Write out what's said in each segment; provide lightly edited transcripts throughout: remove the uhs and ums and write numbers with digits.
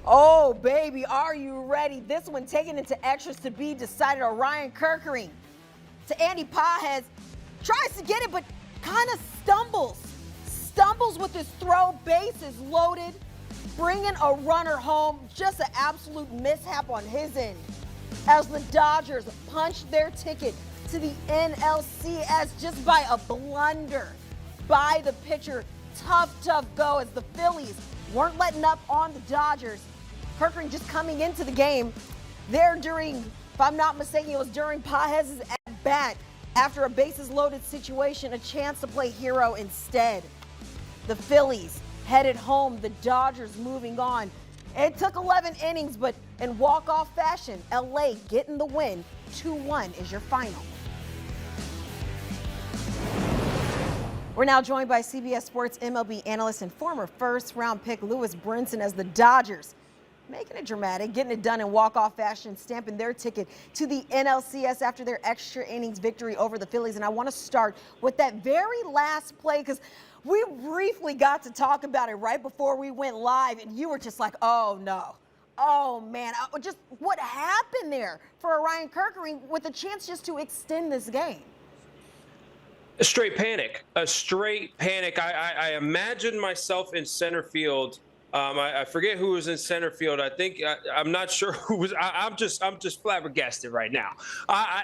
Oh, baby, are you ready? This one taken into extras to be decided. Orion Kerkering to Andy Pajes. Tries to get it, but kind of stumbles. Stumbles with his throw. Bases loaded. Bringing a runner home. Just an absolute mishap on his end. As the Dodgers punched their ticket to the NLCS just by a blunder by the pitcher. Tough go as the Phillies weren't letting up on the Dodgers. Kerkering just coming into the game there during, if I'm not mistaken, it was during Pajes' at-bat after a bases-loaded situation, a chance to play hero instead. The Phillies headed home, the Dodgers moving on. It took 11 innings, but in walk-off fashion, LA getting the win. 2-1 is your final. We're now joined by CBS Sports MLB analyst and former first-round pick Lewis Brinson as the Dodgers making it dramatic, getting it done in walk-off fashion, stamping their ticket to the NLCS after their extra innings victory over the Phillies. And I want to start with that very last play because we briefly got to talk about it right before we went live, and you were just like, oh, no. Oh, man. Just what happened there for Orion Kerkering with a chance just to extend this game? A straight panic. I imagine myself in center field. I forget who was in center field. I think I'm not sure who was. I'm just flabbergasted right now.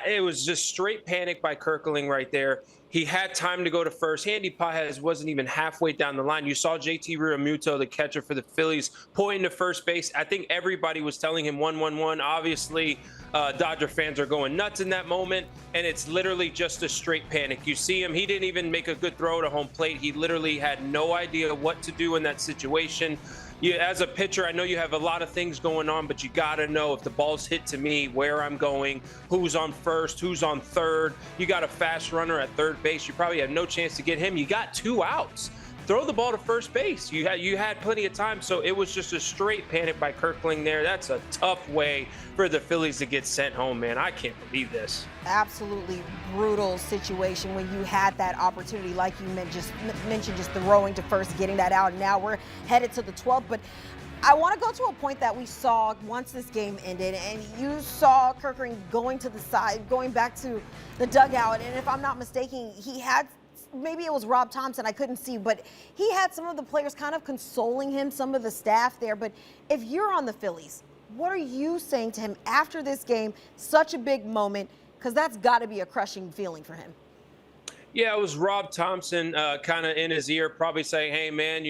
It was just straight panic by Kerkering right there. He had time to go to first. Andy Pajes wasn't even halfway down the line. You saw JT Realmuto, the catcher for the Phillies, pointing to first base. I think everybody was telling him 1-1-1. Obviously, Dodger fans are going nuts in that moment, and it's literally just a straight panic. You see him. He didn't even make a good throw to home plate. He literally had no idea what to do in that situation. As a pitcher, I know you have a lot of things going on, but you got to know if the ball's hit to me, where I'm going, who's on first, who's on third. You got a fast runner at third base. You probably have no chance to get him. You got 2 outs. Throw the ball to first base. You had plenty of time, so it was just a straight panic by Kerkering there. That's a tough way for the Phillies to get sent home, man. I can't believe this. Absolutely brutal situation when you had that opportunity, like you mentioned, just throwing to first, getting that out. And now we're headed to the 12th, but I want to go to a point that we saw once this game ended, and you saw Kerkering going to the side, going back to the dugout, and if I'm not mistaken, he had, maybe it was Rob Thompson, I couldn't see, but he had some of the players kind of consoling him, some of the staff there. But if you're on the Phillies, what are you saying to him after this game? Such a big moment, because that's got to be a crushing feeling for him. Yeah, it was Rob Thompson kind of in his ear, probably saying, hey, man,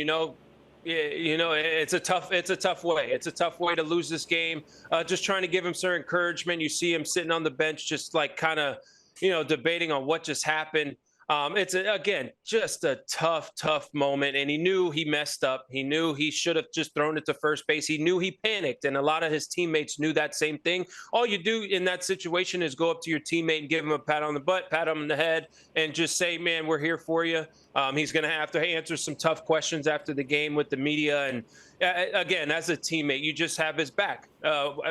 it's a tough way. It's a tough way to lose this game. Just trying to give him some encouragement. You see him sitting on the bench, just like kind of, debating on what just happened. It's again just a tough moment, and he knew he messed up. He knew he should have just thrown it to first base. He knew he panicked, and a lot of his teammates knew that same thing. All you do in that situation is go up to your teammate and give him a pat on the butt, pat him on the head, and just say, "Man, we're here for you." He's going to have to answer some tough questions after the game with the media, and again, as a teammate, you just have his back.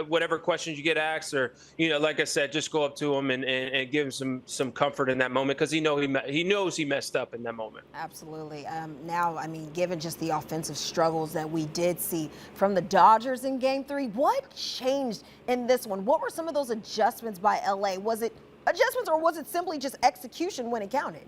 Whatever questions you get asked, or like I said, just go up to him and give him some comfort in that moment, because he knows he messed up in that moment. Absolutely. Now, I mean, given just the offensive struggles that we did see from the Dodgers in Game 3, what changed in this one? What were some of those adjustments by LA? Was it adjustments, or was it simply just execution when it counted?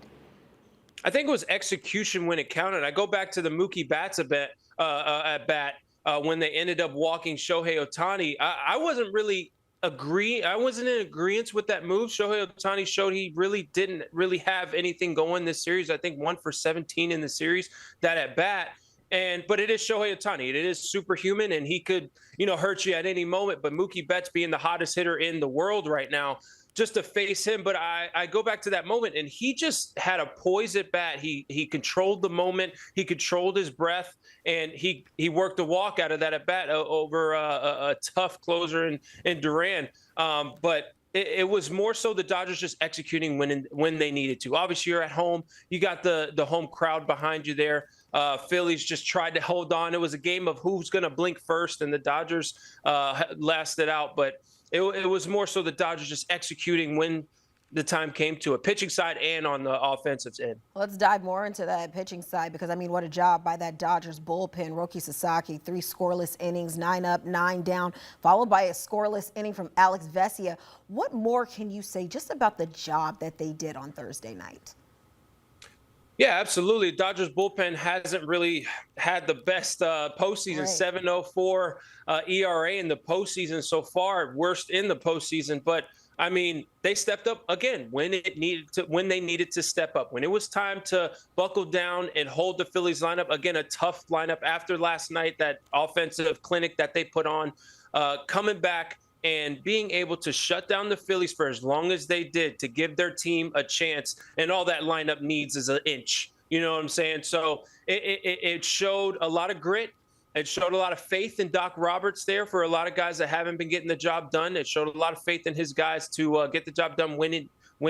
I think it was execution when it counted. I go back to the Mookie Betts at bat when they ended up walking Shohei Ohtani. I wasn't really I wasn't in agreement with that move. Shohei Ohtani showed he really didn't really have anything going this series. I think 1 for 17 in the series, that at bat. But it is Shohei Ohtani. It is superhuman, and he could, hurt you at any moment. But Mookie Betts being the hottest hitter in the world right now, just to face him. But I go back to that moment, and he just had a poise at bat. He controlled the moment. He controlled his breath, and he worked a walk out of that at bat over a tough closer in Duran. But it was more so the Dodgers just executing when they needed to. Obviously, you're at home. You got the home crowd behind you there. Phillies just tried to hold on. It was a game of who's going to blink first, and the Dodgers lasted out. But it was more so the Dodgers just executing when the time came to it, pitching side and on the offensive end. Let's dive more into that pitching side because, I mean, what a job by that Dodgers bullpen. Roki Sasaki, 3 scoreless innings, 9 up, 9 down, followed by a scoreless inning from Alex Vesia. What more can you say just about the job that they did on Thursday night? Yeah, absolutely. Dodgers bullpen hasn't really had the best postseason. Right. 7.04 ERA in the postseason so far, worst in the postseason. But I mean, they stepped up again when they needed to step up. When it was time to buckle down and hold the Phillies lineup, again, a tough lineup after last night, that offensive clinic that they put on, coming back and being able to shut down the Phillies for as long as they did to give their team a chance. And all that lineup needs is an inch. You know what I'm saying? So it showed a lot of grit. It showed a lot of faith in Doc Roberts there for a lot of guys that haven't been getting the job done. It showed a lot of faith in his guys to get the job done when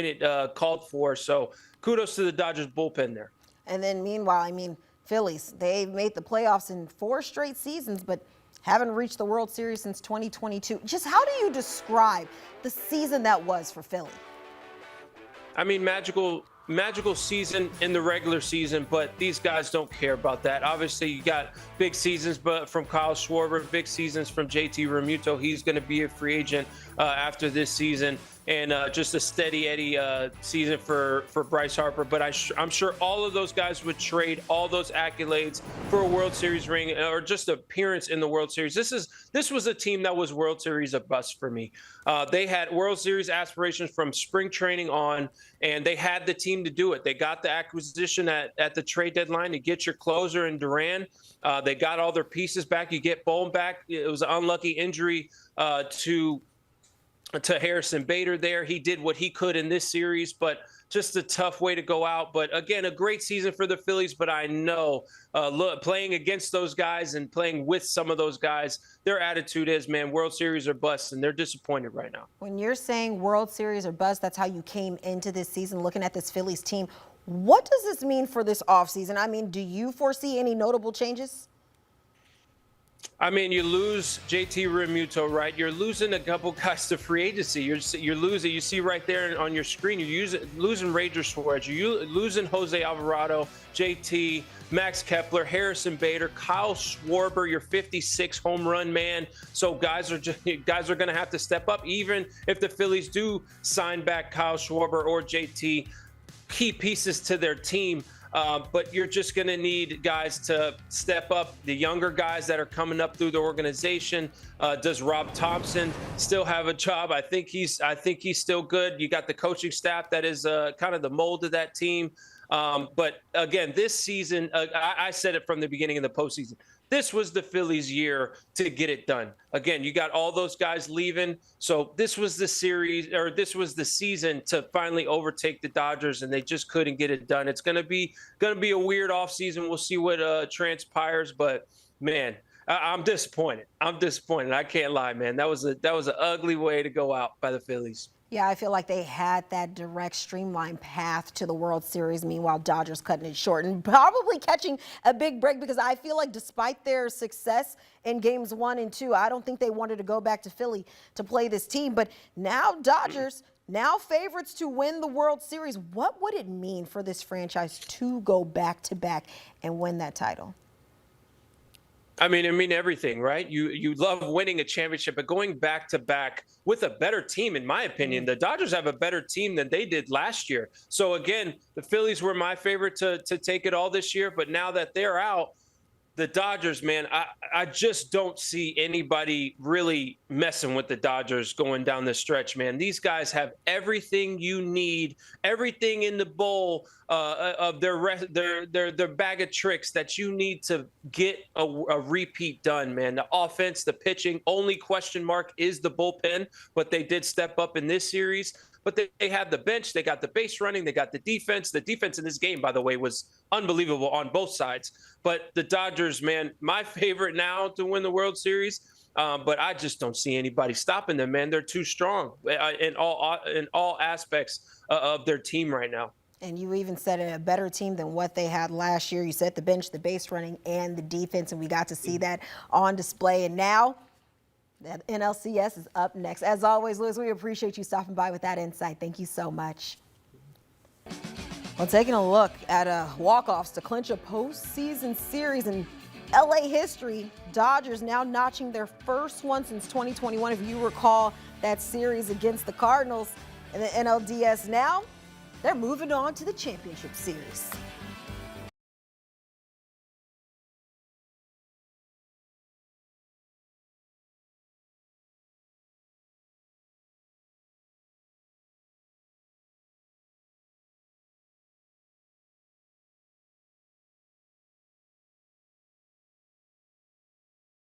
it called for. So kudos to the Dodgers bullpen there. And then meanwhile, I mean, Phillies, they've made the playoffs in 4 straight seasons, but haven't reached the World Series since 2022. Just how do you describe the season that was for Philly? I mean, magical season in the regular season, but these guys don't care about that. Obviously, you got big seasons but from Kyle Schwarber, big seasons from JT Realmuto. He's going to be a free agent after this season, and just a steady Eddie season for Bryce Harper. But I'm sure all of those guys would trade all those accolades for a World Series ring or just appearance in the World Series. This was a team that was World Series a bust for me. They had World Series aspirations from spring training on, and they had the team to do it. They got the acquisition at the trade deadline to get your closer in Duran. They got all their pieces back. You get Bohm back. It was an unlucky injury to Harrison Bader there. He did what he could in this series, but just a tough way to go out. But again, a great season for the Phillies. But I know playing against those guys and playing with some of those guys, their attitude is, man, World Series or bust, and they're disappointed right now. When you're saying World Series or bust, that's how you came into this season looking at this Phillies team. What does this mean for this offseason? I mean, do you foresee any notable changes? I mean, you lose JT Realmuto, right? You're losing a couple guys to free agency. You're losing. You see right there on your screen. You're losing Ranger Suarez. You're losing Jose Alvarado, JT, Max Kepler, Harrison Bader, Kyle Schwarber, your 56 home run man. So guys are going to have to step up, even if the Phillies do sign back Kyle Schwarber or JT, key pieces to their team. But you're just going to need guys to step up. The younger guys that are coming up through the organization. Does Rob Thompson still have a job? I think he's still good. You got the coaching staff that is kind of the mold of that team. But again, this season, I said it from the beginning of the postseason. This was the Phillies' year to get it done. Again, you got all those guys leaving. So this was the series, or this was the season to finally overtake the Dodgers, and they just couldn't get it done. It's gonna be a weird offseason. We'll see what transpires, but man, I'm disappointed. I can't lie, man. That was an ugly way to go out by the Phillies. Yeah, I feel like they had that direct, streamlined path to the World Series. Meanwhile, Dodgers cutting it short and probably catching a big break because I feel like despite their success in games 1 and 2, I don't think they wanted to go back to Philly to play this team. But now Dodgers, now favorites to win the World Series. What would it mean for this franchise to go back-to-back and win that title? I mean everything, right? You love winning a championship, but going back to back with a better team, in my opinion, the Dodgers have a better team than they did last year. So again, the Phillies were my favorite to take it all this year, but now that they're out, the Dodgers, man, I just don't see anybody really messing with the Dodgers going down the stretch, man. These guys have everything you need, everything in the bowl of their bag of tricks that you need to get a repeat done, man. The offense, the pitching, only question mark is the bullpen, but they did step up in this series. But they have the bench, they got the base running, they got the defense. The defense in this game, by the way, was unbelievable on both sides. But the Dodgers, man, my favorite now to win the World Series. But I just don't see anybody stopping them, man. They're too strong in all aspects of their team right now. And you even said a better team than what they had last year. You said the bench, the base running, and the defense, and we got to see that on display. And now The NLCS is up next. As always, Lewis, we appreciate you stopping by with that insight. Thank you so much. Well, taking a look at walk-offs to clinch a postseason series in LA history, Dodgers now notching their first one since 2021. If you recall that series against the Cardinals in the NLDS, now they're moving on to the championship series.